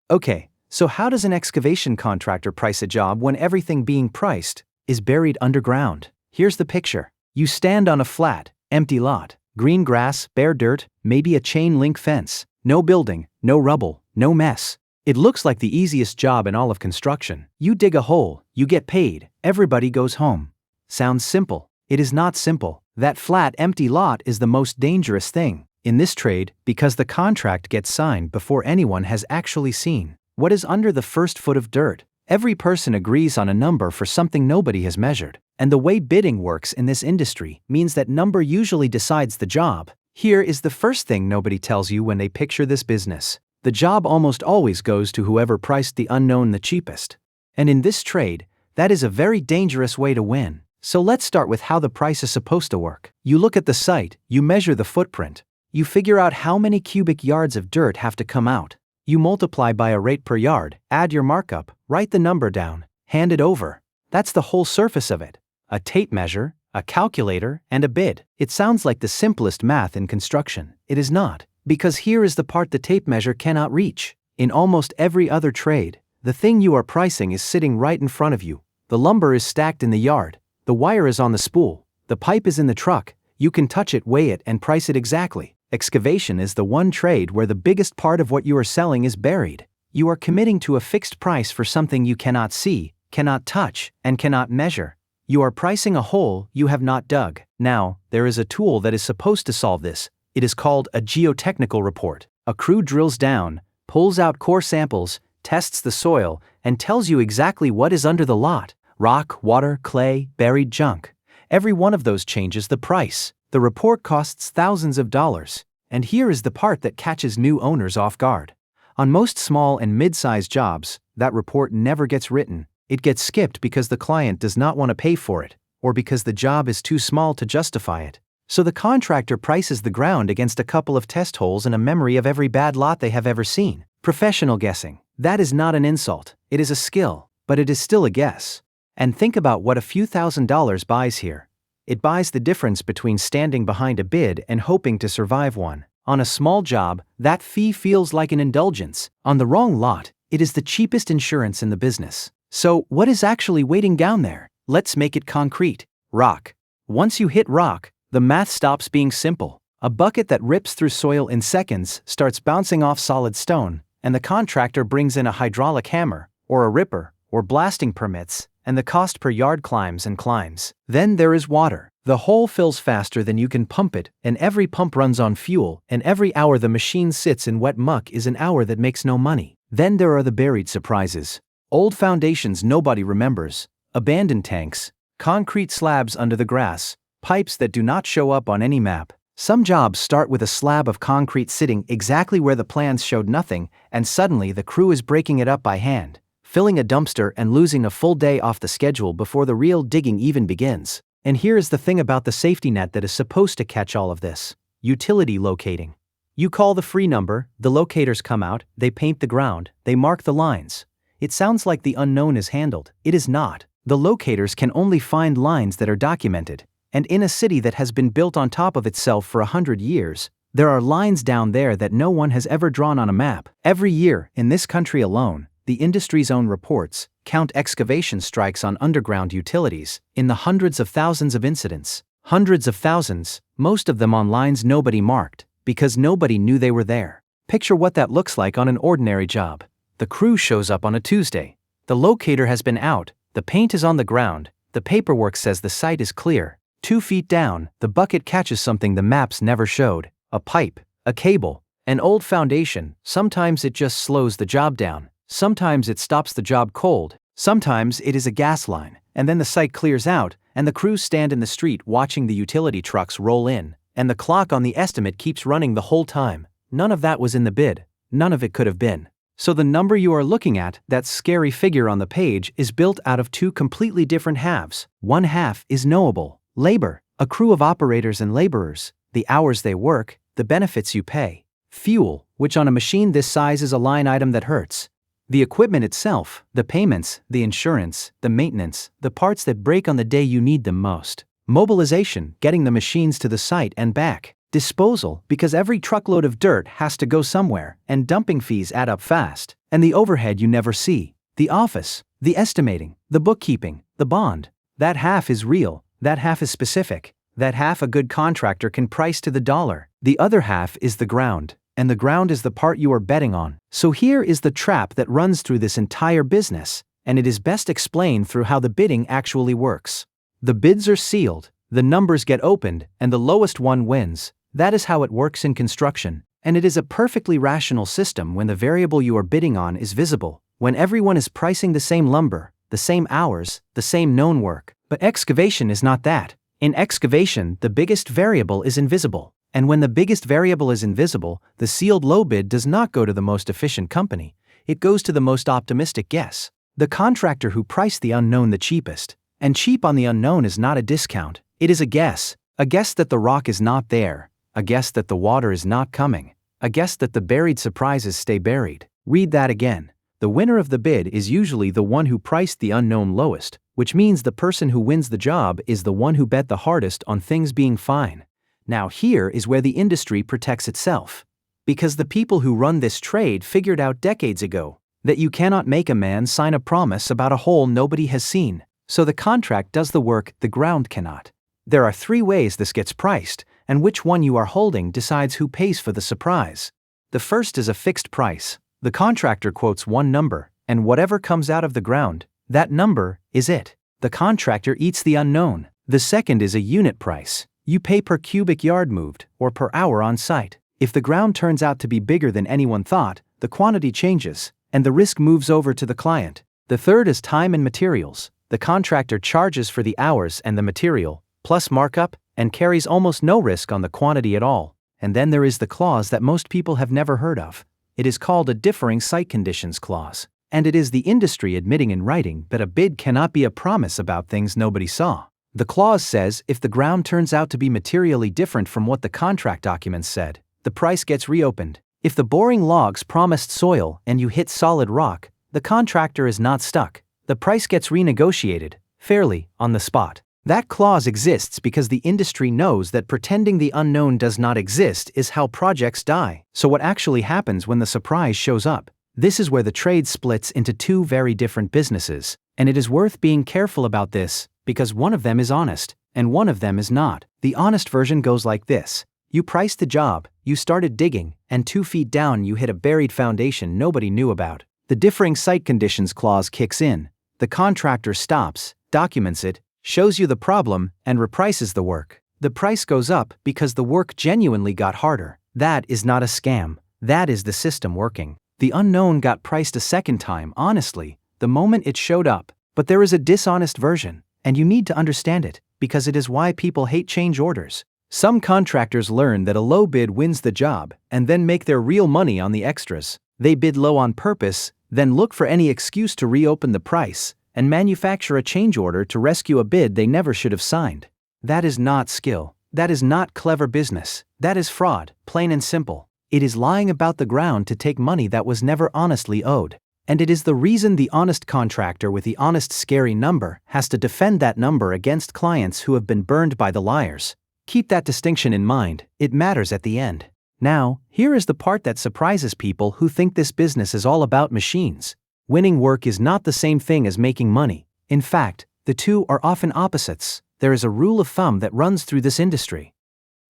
Okay, so how does an excavation contractor price a job when everything being priced is buried underground? Here's the picture. You stand on a flat, empty lot. Green grass, bare dirt, maybe a chain link fence. No building, no rubble, no mess. It looks like the easiest job in all of construction. You dig a hole, you get paid, everybody goes home. Sounds simple. It is not simple. That flat, empty lot is the most dangerous thing in this trade because the contract gets signed before anyone has actually seen what is under the first foot of dirt. Every person agrees on a number for something nobody has measured. And the way bidding works in this industry means that number usually decides the job. Here is the first thing nobody tells you when they picture this business. The job almost always goes to whoever priced the unknown the cheapest. And in this trade, that is a very dangerous way to win. So let's start with how the price is supposed to work. You look at the site, you measure the footprint. You figure out how many cubic yards of dirt have to come out. You multiply by a rate per yard, add your markup, write the number down, hand it over. That's the whole surface of it. A tape measure, a calculator, and a bid. It sounds like the simplest math in construction. It is not, because here is the part the tape measure cannot reach. In almost every other trade, the thing you are pricing is sitting right in front of you. The lumber is stacked in the yard. The wire is on the spool. The pipe is in the truck. You can touch it, weigh it, and price it exactly. Excavation is the one trade where the biggest part of what you are selling is buried. You are committing to a fixed price for something you cannot see, cannot touch, and cannot measure. You are pricing a hole you have not dug. Now, there is a tool that is supposed to solve this. It is called a geotechnical report. A crew drills down, pulls out core samples, tests the soil, and tells you exactly what is under the lot. Rock, water, clay, buried junk. Every one of those changes the price. The report costs thousands of dollars. And here is the part that catches new owners off guard. On most small and mid-sized jobs, that report never gets written. It gets skipped because the client does not want to pay for it, or because the job is too small to justify it. So the contractor prices the ground against a couple of test holes and a memory of every bad lot they have ever seen. Professional guessing. That is not an insult. It is a skill, but it is still a guess. And think about what a few $1,000s buys here. It buys the difference between standing behind a bid and hoping to survive one. On a small job, that fee feels like an indulgence. On the wrong lot, it is the cheapest insurance in the business. So, what is actually waiting down there? Let's make it concrete. Rock. Once you hit rock, the math stops being simple. A bucket that rips through soil in seconds starts bouncing off solid stone, and the contractor brings in a hydraulic hammer, or a ripper, or blasting permits, and the cost per yard climbs and climbs. Then there is water. The hole fills faster than you can pump it, and every pump runs on fuel, and every hour the machine sits in wet muck is an hour that makes no money. Then there are the buried surprises. Old foundations nobody remembers, abandoned tanks, concrete slabs under the grass, pipes that do not show up on any map. Some jobs start with a slab of concrete sitting exactly where the plans showed nothing, and suddenly the crew is breaking it up by hand, filling a dumpster and losing a full day off the schedule before the real digging even begins. And here is the thing about the safety net that is supposed to catch all of this. Utility locating. You call the free number, the locators come out, they paint the ground, they mark the lines. It sounds like the unknown is handled. It is not. The locators can only find lines that are documented. And in a city that has been built on top of itself for 100 years, there are lines down there that no one has ever drawn on a map. Every year, in this country alone, the industry's own reports count excavation strikes on underground utilities in the hundreds of thousands of incidents. Hundreds of thousands, most of them on lines nobody marked, because nobody knew they were there. Picture what that looks like on an ordinary job. The crew shows up on a Tuesday. The locator has been out, the paint is on the ground, the paperwork says the site is clear. 2 feet down, the bucket catches something the maps never showed. A pipe, a cable, an old foundation. Sometimes it just slows the job down. Sometimes it stops the job cold. Sometimes it is a gas line. And then the site clears out, and the crews stand in the street watching the utility trucks roll in. And the clock on the estimate keeps running the whole time. None of that was in the bid. None of it could have been. So the number you are looking at, that scary figure on the page, is built out of two completely different halves. One half is knowable. Labor, a crew of operators and laborers, the hours they work, the benefits you pay. Fuel, which on a machine this size is a line item that hurts. The equipment itself, the payments, the insurance, the maintenance, the parts that break on the day you need them most. Mobilization, getting the machines to the site and back. Disposal, because every truckload of dirt has to go somewhere, and dumping fees add up fast. And the overhead you never see, the office, the estimating, the bookkeeping, the bond. That half is real, that half is specific, that half a good contractor can price to the dollar. The other half is the ground, and the ground is the part you are betting on. So here is the trap that runs through this entire business, and it is best explained through how the bidding actually works. The bids are sealed, the numbers get opened, and the lowest one wins. That is how it works in construction, and it is a perfectly rational system when the variable you are bidding on is visible, when everyone is pricing the same lumber, the same hours, the same known work. But excavation is not that. In excavation, the biggest variable is invisible. And when the biggest variable is invisible, the sealed low bid does not go to the most efficient company, it goes to the most optimistic guess. The contractor who priced the unknown the cheapest. And cheap on the unknown is not a discount, it is a guess that the rock is not there, a guess that the water is not coming, a guess that the buried surprises stay buried. Read that again. The winner of the bid is usually the one who priced the unknown lowest, which means the person who wins the job is the one who bet the hardest on things being fine. Now here is where the industry protects itself. Because the people who run this trade figured out decades ago that you cannot make a man sign a promise about a hole nobody has seen. So the contract does the work the ground cannot. There are 3 ways this gets priced, and which one you are holding decides who pays for the surprise. The first is a fixed price. The contractor quotes one number, and whatever comes out of the ground, that number is it. The contractor eats the unknown. The second is a unit price. You pay per cubic yard moved, or per hour on site. If the ground turns out to be bigger than anyone thought, the quantity changes, and the risk moves over to the client. The third is time and materials. The contractor charges for the hours and the material, plus markup, and carries almost no risk on the quantity at all. And then there is the clause that most people have never heard of. It is called a differing site conditions clause. And it is the industry admitting in writing that a bid cannot be a promise about things nobody saw. The clause says if the ground turns out to be materially different from what the contract documents said, the price gets reopened. If the boring logs promised soil and you hit solid rock, the contractor is not stuck. The price gets renegotiated, fairly, on the spot. That clause exists because the industry knows that pretending the unknown does not exist is how projects die. So what actually happens when the surprise shows up? This is where the trade splits into 2 very different businesses, and it is worth being careful about this, because one of them is honest, and one of them is not. The honest version goes like this. You priced the job, you started digging, and 2 feet down you hit a buried foundation nobody knew about. The differing site conditions clause kicks in. The contractor stops, documents it, shows you the problem, and reprices the work. The price goes up because the work genuinely got harder. That is not a scam. That is the system working. The unknown got priced a second time, honestly, the moment it showed up. But there is a dishonest version, and you need to understand it, because it is why people hate change orders. Some contractors learn that a low bid wins the job, and then make their real money on the extras. They bid low on purpose, then look for any excuse to reopen the price, and manufacture a change order to rescue a bid they never should have signed. That is not skill. That is not clever business. That is fraud, plain and simple. It is lying about the ground to take money that was never honestly owed. And it is the reason the honest contractor with the honest scary number has to defend that number against clients who have been burned by the liars. Keep that distinction in mind, it matters at the end. Now, here is the part that surprises people who think this business is all about machines. Winning work is not the same thing as making money. In fact, the two are often opposites. There is a rule of thumb that runs through this industry.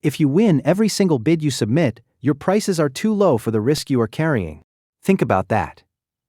If you win every single bid you submit, your prices are too low for the risk you are carrying. Think about that.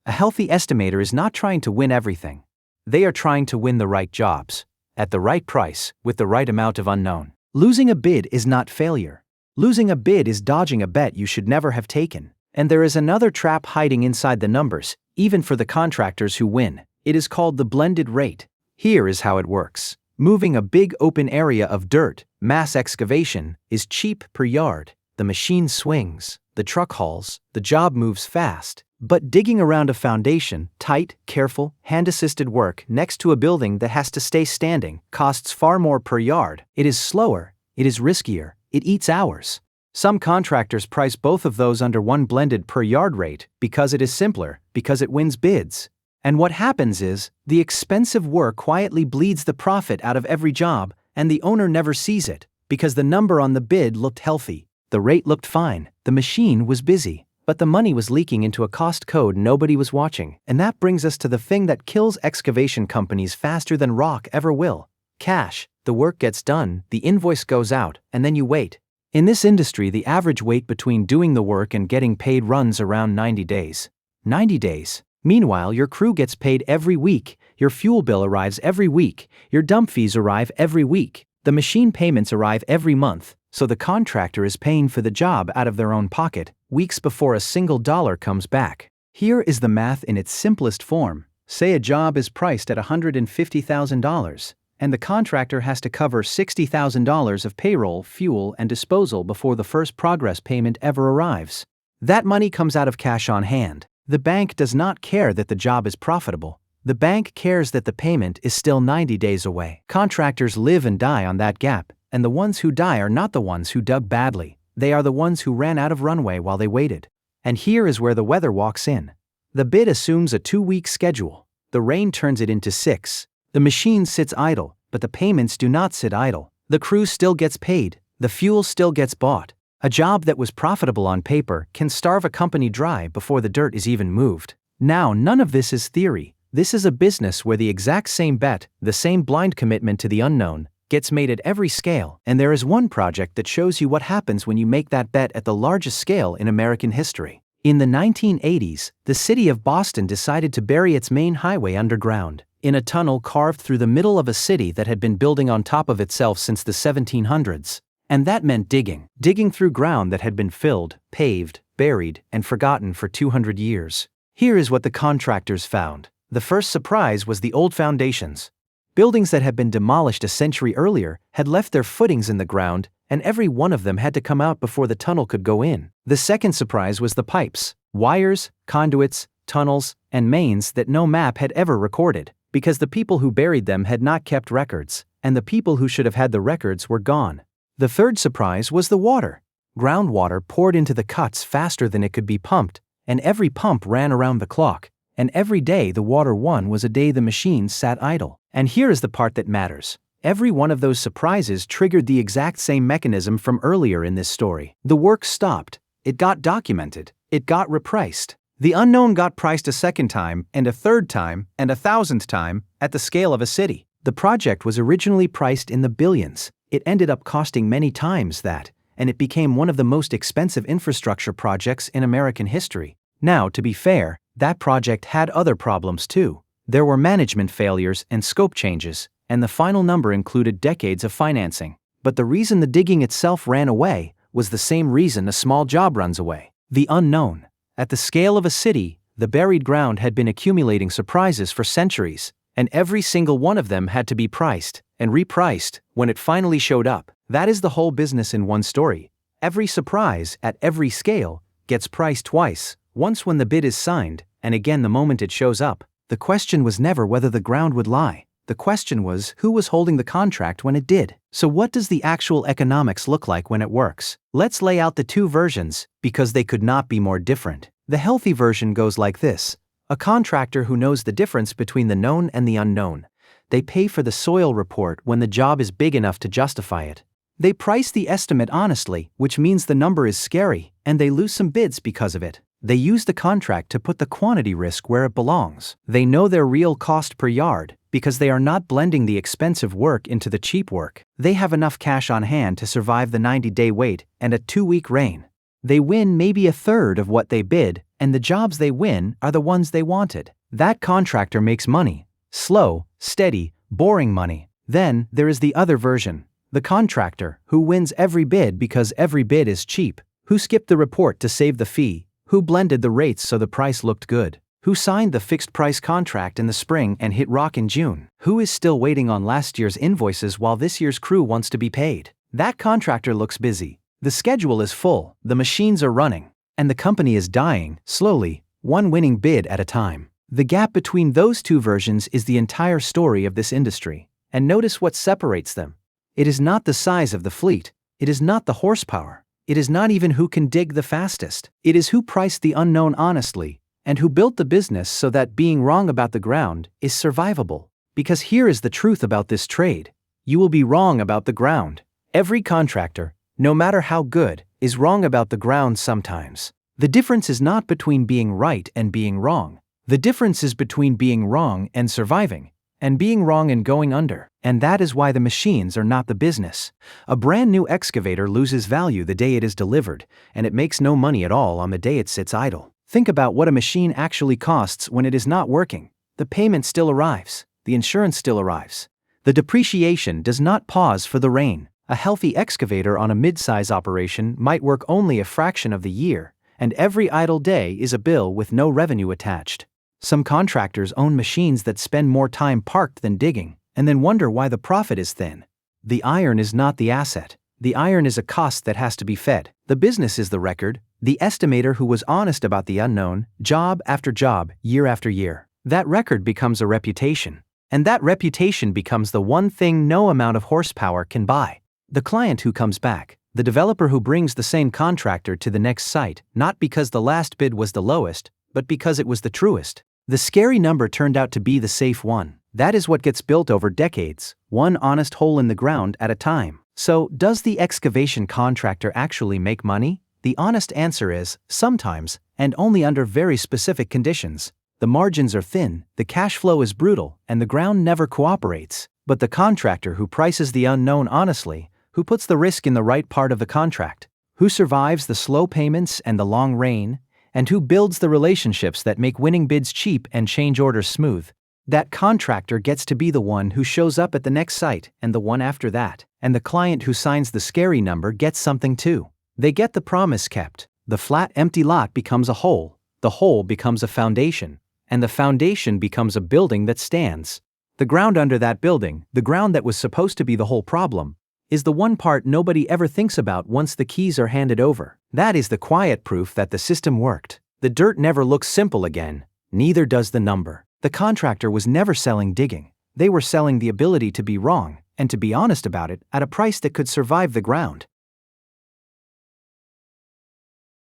A healthy estimator is not trying to win everything. They are trying to win the right jobs, at the right price, with the right amount of unknown. Losing a bid is not failure. Losing a bid is dodging a bet you should never have taken. And there is another trap hiding inside the numbers, even for the contractors who win. It is called the blended rate. Here is how it works. Moving a big open area of dirt, mass excavation, is cheap per yard. The machine swings, the truck hauls, the job moves fast. But digging around a foundation, tight, careful, hand-assisted work next to a building that has to stay standing, costs far more per yard. It is slower, it is riskier, it eats hours. Some contractors price both of those under one blended per yard rate because it is simpler, because it wins bids. And what happens is, the expensive work quietly bleeds the profit out of every job, and the owner never sees it, because the number on the bid looked healthy. The rate looked fine, the machine was busy. But the money was leaking into a cost code nobody was watching. And that brings us to the thing that kills excavation companies faster than rock ever will. Cash. The work gets done, the invoice goes out, and then you wait. In this industry, the average wait between doing the work and getting paid runs around 90 days. 90 days. Meanwhile, your crew gets paid every week, your fuel bill arrives every week, your dump fees arrive every week, the machine payments arrive every month, so the contractor is paying for the job out of their own pocket, weeks before a single dollar comes back. Here is the math in its simplest form. Say a job is priced at $150,000. And the contractor has to cover $60,000 of payroll, fuel, and disposal before the first progress payment ever arrives. That money comes out of cash on hand. The bank does not care that the job is profitable. The bank cares that the payment is still 90 days away. Contractors live and die on that gap, and the ones who die are not the ones who dug badly. They are the ones who ran out of runway while they waited. And here is where the weather walks in. The bid assumes a 2-week schedule. The rain turns it into 6. The machine sits idle, but the payments do not sit idle. The crew still gets paid, the fuel still gets bought. A job that was profitable on paper can starve a company dry before the dirt is even moved. Now, none of this is theory. This is a business where the exact same bet, the same blind commitment to the unknown, gets made at every scale, and there is one project that shows you what happens when you make that bet at the largest scale in American history. In the 1980s, the city of Boston decided to bury its main highway underground, in a tunnel carved through the middle of a city that had been building on top of itself since the 1700s. And that meant digging through ground that had been filled, paved, buried, and forgotten for 200 years. Here is what the contractors found. The first surprise was the old foundations. Buildings that had been demolished a century earlier had left their footings in the ground, and every one of them had to come out before the tunnel could go in. The second surprise was the pipes, wires, conduits, tunnels, and mains that no map had ever recorded, because the people who buried them had not kept records, and the people who should have had the records were gone. The third surprise was the water. Groundwater poured into the cuts faster than it could be pumped, and every pump ran around the clock, and every day the water won was a day the machines sat idle. And here is the part that matters. Every one of those surprises triggered the exact same mechanism from earlier in this story. The work stopped. It got documented. It got repriced. The unknown got priced a second time, and a third time, and a 1,000th time, at the scale of a city. The project was originally priced in the billions. It ended up costing many times that, and it became one of the most expensive infrastructure projects in American history. Now, to be fair, that project had other problems too. There were management failures and scope changes, and the final number included decades of financing. But the reason the digging itself ran away was the same reason a small job runs away: the unknown. At the scale of a city, the buried ground had been accumulating surprises for centuries, and every single one of them had to be priced and repriced when it finally showed up. That is the whole business in one story. Every surprise, at every scale, gets priced twice, once when the bid is signed, and again the moment it shows up. The question was never whether the ground would lie. The question was who was holding the contract when it did. So what does the actual economics look like when it works? Let's lay out the two versions, because they could not be more different. The healthy version goes like this: a contractor who knows the difference between the known and the unknown. They pay for the soil report when the job is big enough to justify it. They price the estimate honestly, which means the number is scary, and they lose some bids because of it. They use the contract to put the quantity risk where it belongs. They know their real cost per yard, because they are not blending the expensive work into the cheap work. They have enough cash on hand to survive the 90-day wait and a 2-week rain. They win maybe a third of what they bid, and the jobs they win are the ones they wanted. That contractor makes money. Slow, steady, boring money. Then, there is the other version. The contractor, who wins every bid because every bid is cheap, who skipped the report to save the fee, who blended the rates so the price looked good, who signed the fixed-price contract in the spring and hit rock in June, who is still waiting on last year's invoices while this year's crew wants to be paid. That contractor looks busy. The schedule is full, the machines are running, and the company is dying, slowly, one winning bid at a time. The gap between those two versions is the entire story of this industry. And notice what separates them. It is not the size of the fleet. It is not the horsepower. It is not even who can dig the fastest. It is who priced the unknown honestly, and who built the business so that being wrong about the ground is survivable. Because here is the truth about this trade. You will be wrong about the ground. Every contractor, no matter how good, is wrong about the ground sometimes. The difference is not between being right and being wrong. The difference is between being wrong and surviving, and being wrong and going under. And that is why the machines are not the business. A brand new excavator loses value the day it is delivered, and it makes no money at all on the day it sits idle. Think about what a machine actually costs when it is not working. The payment still arrives. The insurance still arrives. The depreciation does not pause for the rain. A healthy excavator on a mid-size operation might work only a fraction of the year, and every idle day is a bill with no revenue attached. Some contractors own machines that spend more time parked than digging, and then wonder why the profit is thin. The iron is not the asset. The iron is a cost that has to be fed. The business is the record, the estimator who was honest about the unknown, job after job, year after year. That record becomes a reputation. And that reputation becomes the one thing no amount of horsepower can buy. The client who comes back, the developer who brings the same contractor to the next site, not because the last bid was the lowest, but because it was the truest. The scary number turned out to be the safe one. That is what gets built over decades, one honest hole in the ground at a time. So, does the excavation contractor actually make money? The honest answer is, sometimes, and only under very specific conditions. The margins are thin, the cash flow is brutal, and the ground never cooperates. But the contractor who prices the unknown honestly, who puts the risk in the right part of the contract, who survives the slow payments and the long rain, and who builds the relationships that make winning bids cheap and change orders smooth, that contractor gets to be the one who shows up at the next site and the one after that, and the client who signs the scary number gets something too. They get the promise kept. The flat, empty lot becomes a hole, the hole becomes a foundation, and the foundation becomes a building that stands. The ground under that building, the ground that was supposed to be the whole problem, is the one part nobody ever thinks about once the keys are handed over. That is the quiet proof that the system worked. The dirt never looks simple again, neither does the number. The contractor was never selling digging. They were selling the ability to be wrong, and to be honest about it, at a price that could survive the ground.